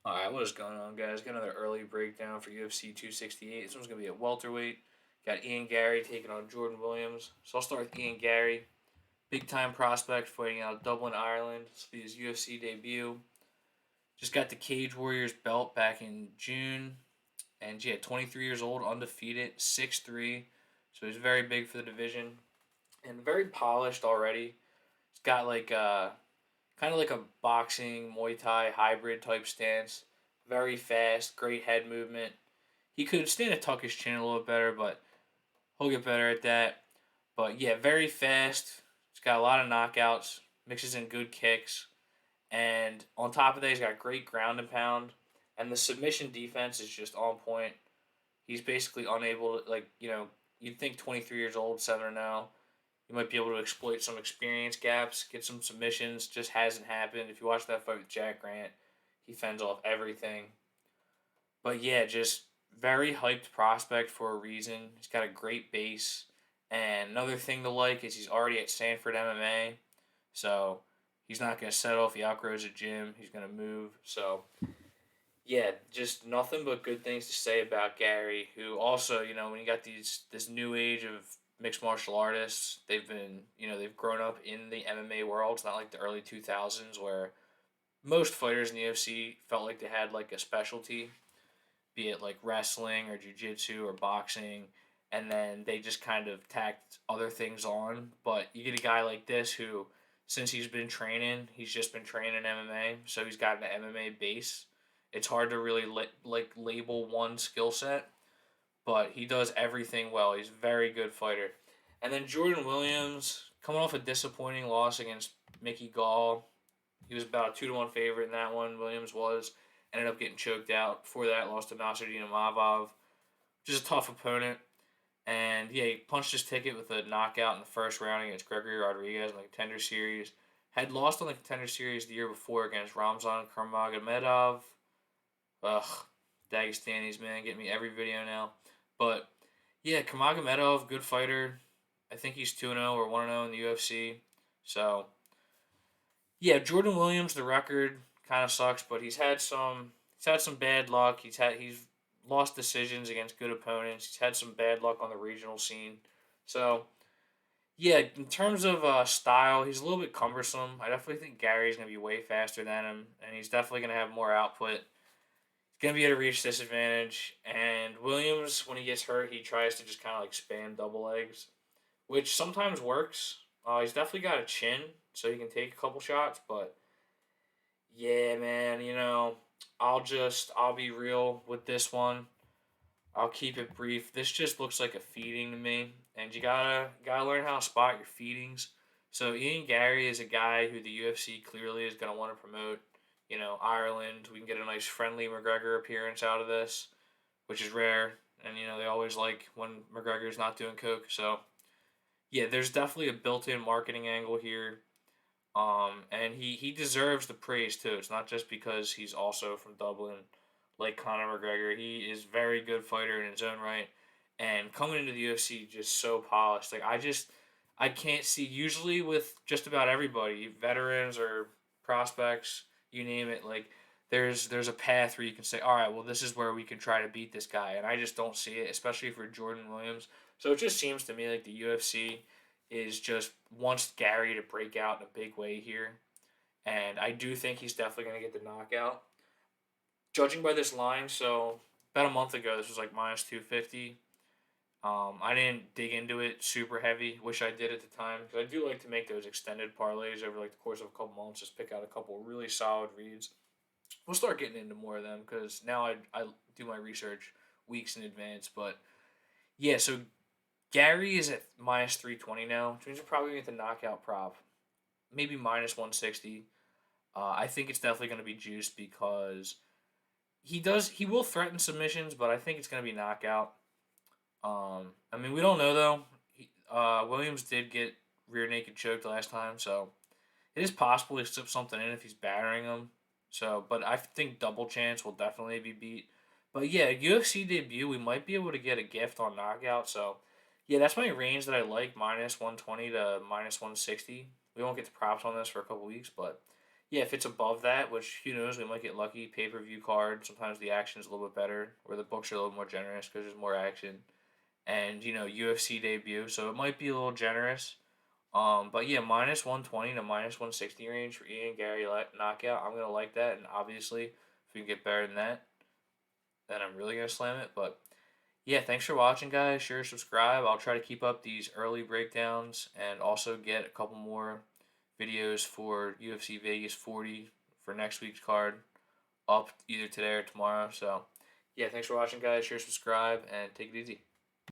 Alright, what is going on, guys? Got another early breakdown for UFC 268. This one's going to be at welterweight. Got Ian Garry taking on Jordan Williams. So I'll start with Ian Garry. Big time prospect fighting out of Dublin, Ireland. This will be his UFC debut. Just got the Cage Warriors belt back in June. And yeah, 23 years old, undefeated, 6'3". So he's very big for the division. And very polished already. He's got like kind of like a boxing Muay Thai hybrid type stance. Very fast, great head movement. He could stand to tuck his chin a little better, but he'll get better at that. But yeah, very fast. He's got a lot of knockouts, mixes in good kicks, and on top of that, he's got great ground and pound. And the submission defense is just on point. He's basically unable to, you'd think 23 years old, 7-0. You might be able to exploit some experience gaps, get some submissions. Just hasn't happened. If you watch that fight with Jack Grant, he fends off everything. But yeah, just very hyped prospect for a reason. He's got a great base. And another thing to like is he's already at Stanford MMA. So he's not going to settle if he outgrows a gym. He's going to move. So yeah, just nothing but good things to say about Garry, who also, when you got this new age of mixed martial artists, they've grown up in the MMA world. It's not like the early 2000s where most fighters in the UFC felt like they had like a specialty, be it like wrestling or jiu-jitsu or boxing, and then they just kind of tacked other things on. But you get a guy like this who, since he's just been training MMA, so he's got an MMA base. It's hard to really label one skill set, but he does everything well. He's a very good fighter. And then Jordan Williams, coming off a disappointing loss against Mickey Gall, he was about a 2-1 favorite in that one. Williams was. Ended up getting choked out. Before that, lost to Nasruddin Imavov, which is a tough opponent. And yeah, he punched his ticket with a knockout in the first round against Gregory Rodriguez in the Contender Series. Had lost on the Contender Series the year before against Ramzan Kurmagomedov. Ugh, Dagestanis, man, get me every video now. But yeah, Kurmagomedov, good fighter. I think he's 2-0 or 1-0 in the UFC. So yeah, Jordan Williams, the record kind of sucks, but he's had some bad luck. He's lost decisions against good opponents. He's had some bad luck on the regional scene. So yeah, in terms of style, he's a little bit cumbersome. I definitely think Gary's gonna be way faster than him, and he's definitely gonna have more output. He's gonna be at a reach disadvantage. And Williams, when he gets hurt, he tries to just kind of like spam double legs, which sometimes works. He's definitely got a chin, so he can take a couple shots. But yeah, man, I'll be real with this one. I'll keep it brief. This just looks like a feeding to me, and you gotta learn how to spot your feedings. So Ian Garry is a guy who the UFC clearly is gonna want to promote. Ireland. We can get a nice friendly McGregor appearance out of this, which is rare, and they always like when McGregor's not doing coke. So yeah, there's definitely a built-in marketing angle here. And he deserves the praise too. It's not just because he's also from Dublin, like Conor McGregor. He is a very good fighter in his own right, and coming into the UFC just so polished. I can't see usually with just about everybody, veterans or prospects, you name it. Like there's a path where you can say, all right, well this is where we can try to beat this guy, and I just don't see it, especially for Jordan Williams. So it just seems to me like the UFC is just wants Garry to break out in a big way here. And I do think he's definitely going to get the knockout. Judging by this line, so about a month ago, this was like minus 250. I didn't dig into it super heavy. Wish I did at the time because I do like to make those extended parlays over like the course of a couple months. Just pick out a couple really solid reads. We'll start getting into more of them because now I do my research weeks in advance. But yeah, so Garry is at minus 320 now, which means you're probably going to get the knockout prop. Maybe minus 160. I think it's definitely going to be juiced because he will threaten submissions, but I think it's going to be knockout. I mean, we don't know though. Williams did get rear naked choked last time, so it is possible he slips something in if he's battering him. So, but I think double chance will definitely be beat. But yeah, UFC debut, we might be able to get a gift on knockout. So, yeah, that's my range that I like, minus 120 to minus 160. We won't get the props on this for a couple weeks, but Yeah, if it's above that, which who knows, we might get lucky. Pay per view card. Sometimes the action is a little bit better, or the books are a little more generous because there's more action. And UFC debut, so it might be a little generous. But yeah, minus 120 to minus 160 range for Ian Gary knockout. I'm gonna like that, and obviously, if we can get better than that, then I'm really gonna slam it. But yeah, thanks for watching, guys. Sure, subscribe. I'll try to keep up these early breakdowns and also get a couple more videos for UFC Vegas 40 for next week's card up either today or tomorrow. So, yeah, thanks for watching, guys. Share, subscribe, and take it easy.